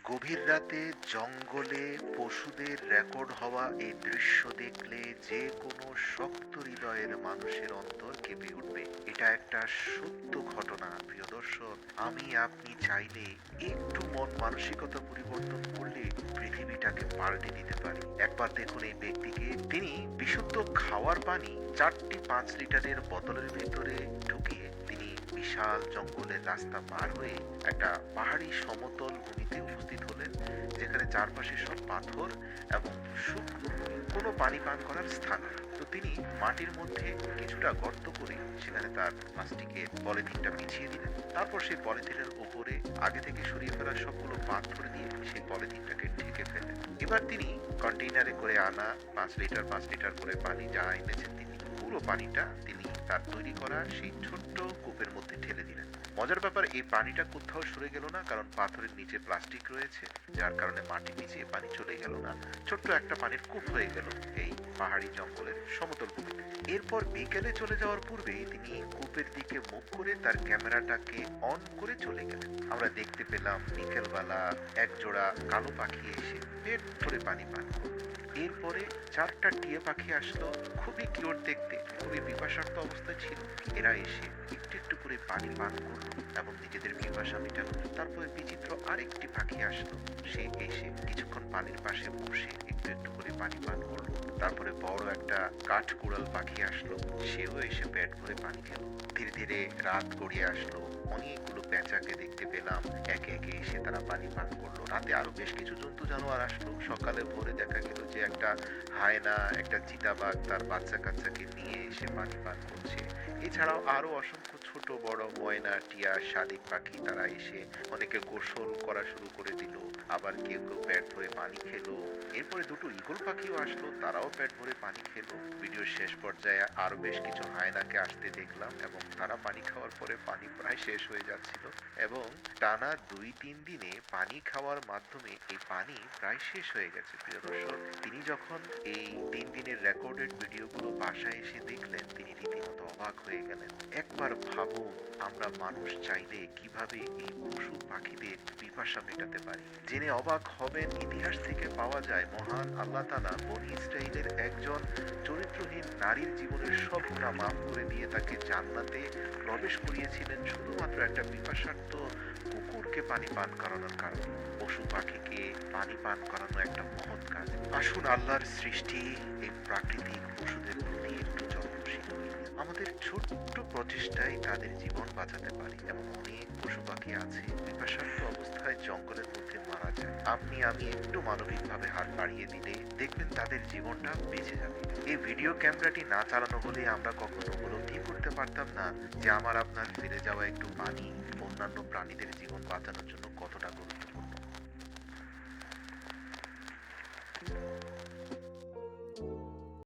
গভীর রাতে জঙ্গলে পশুদের রেকর্ড হওয়া এই দৃশ্য দেখলে যে কোনো শক্ত হৃদয়ের মানুষের অন্তর কেঁপে উঠবে। এটা একটা সত্য ঘটনা প্রিয় দর্শক। আপনি চাইলে একটু মন মানসিকতা পরিবর্তন করলে পৃথিবীটাকে পাল্টে দিতে পারি। একবার দেখুন এই ব্যক্তিকে। তিনি বিশুদ্ধ খাওয়ার পানি 4টি 5 লিটারের বোতলের ভিতরে ঢুকিয়ে তিনি বিশাল জঙ্গলের রাস্তা পার হয়ে একটা পাহাড়ি সমতল ভূমিতে উপস্থিত হলেন, যেখানে চারপাশে সব পাথর এবং শুকনো, কোনো পানি পান করার স্থান নেই। তো তিনি মাটির মধ্যে কিছুটা গর্ত করে সেখানে তার প্লাস্টিকের পলিথিনটা বিছিয়ে দিলেন। তারপর সেই পলিথিনের উপরে আগে থেকে সরিয়ে ফেলা সবগুলো পাথর দিয়ে সেই পলিথিনটাকে ঢেকে ফেলেন। এবার তিনি কন্টেইনারে করে আনা 5 লিটার করে পানি যা এনেছেন, তিনি পুরো পানিটা তিনি তার তৈরি করা সেই ছোট্ট কূপের মধ্যে ঢেলে দিলেন। মজার ব্যাপার, এই পানিটা কোথাও সরে গেল না, কারণ পাথরের নিচে প্লাস্টিক রয়েছে, যার কারণে মাটির নিচে পানি চলে গেল না। ছোট্ট একটা পানির কূপ হয়ে গেল এই পাহাড়ি জঙ্গলের সমতল ভূমিতে। এরপর বিকেলে চলে যাওয়ার পূর্বেই তিনি কূপের দিকে মুখ করে তার ক্যামেরাটাকে অন করে চলে গেলেন। আমরা দেখতে পেলাম বিকেলবেলা এক জোড়া কালো পাখি এসে পেট ভরে পানি পান করল। এরপরে 4টা টিয়া পাখি আসলো, খুবই কিউট দেখতে, খুবই পিপাসার্ত অবস্থায় ছিল। এরা এসে একটু একটু করে পানি পান করলো এবং নিজেদের পিপাসা মেটালো। তারপরে বিচিত্র আরেকটি পাখি আসলো, সে এসে কিছুক্ষণ পানির পাশে বসে একটু একটু করে পানি পান করলো। তারপরে বড় একটা কাঠকুড়াল পাখি আসলো, সেও এসে পেট ভরে পানি খেলো। ধীরে ধীরে রাত গড়িয়ে আসলো, অনেকগুলো পেঁচাকে দেখতে পেলাম, একে একে এসে তারা পানি পান করলো। রাতে আরো বেশ কিছু জন্তু জানোয়ার আসলো। সকালে ভোরে দেখা গেল যে একটা হায়না, একটা চিতাবাঘ তার বাচ্চা কাচ্চাকে নিয়ে এসে পানি পান করছে। এছাড়াও আরো অসংখ্য ছোট বড় ময়না, টিয়া, শালিক পাখি তারা এসে অনেকে গোসল করা শুরু করে দিল, আবার কেউ কেউ পেট ভরে পানি খেলো। এরপরে দুটো ঈগল পাখিও আসলো, তারাও পেট ভরে পানি খেলো। ভিডিওর শেষ পর্যায়ে আরো বেশ কিছু হায়নাকে আসতে দেখলাম এবং তারা পানি খাওয়ার পরে পানি প্রায় শেষ হয়ে যাচ্ছিল এবং টানা 2-3 দিনে পানি খাওয়ার মাধ্যমে এই পানি প্রায় শেষ হয়ে গেছে। প্রিয় দর্শক, তিনি যখন এই 3 দিনের রেকর্ডেড ভিডিওগুলো বাসায় এসে দেখলেন, তিনি রীতিমতো অবাক হয়ে গেলেন। একবার ভাবুন, আমরা মানুষ চাইলে কিভাবে এই পশু পাখিদের পিপাসা মেটাতে পারি। জেনে অবাক হবেন, ইতিহাস থেকে পাওয়া যায় মহান আল্লাহ তাআলা বনী ইসরাইলের একজন চরিত্রহীন নারীর জীবনের সব গুনাহ মাফ করে দিয়ে তাকে জান্নাতে প্রবেশ করিয়েছিলেন শুধুমাত্র একটা পিপাসার্ত কুকুরকে পানি পান করানোর কারণে। পশু পাখিকে পানি পান করানো একটা মহৎ কাজ। আসুন আল্লাহর সৃষ্টি এই প্রাকৃতিক পশুদের প্রতি একটু যত্নশীল হই। আমাদের ছোট্ট প্রচেষ্টায় তাদের জীবন বাঁচাতে পারি। এমন অনেক পশু পাখি আছে পিপাসার্ত অবস্থায় জঙ্গলের মধ্যে মারা যায়। আমি একটু মানবিকভাবে হাত বাড়িয়ে দিলে দেখবেন তাদের জীবনটা বেঁচে যাবে। এই ভিডিও ক্যামেরাটি না চালানো হলে আমরা কখনো উপলব্ধি করতে পারতাম না যে আপনার ফিরে যাওয়া একটু পানি অন্যান্য প্রাণীদের জীবন বাঁচানোর জন্য কতটা গুরুত্বপূর্ণ।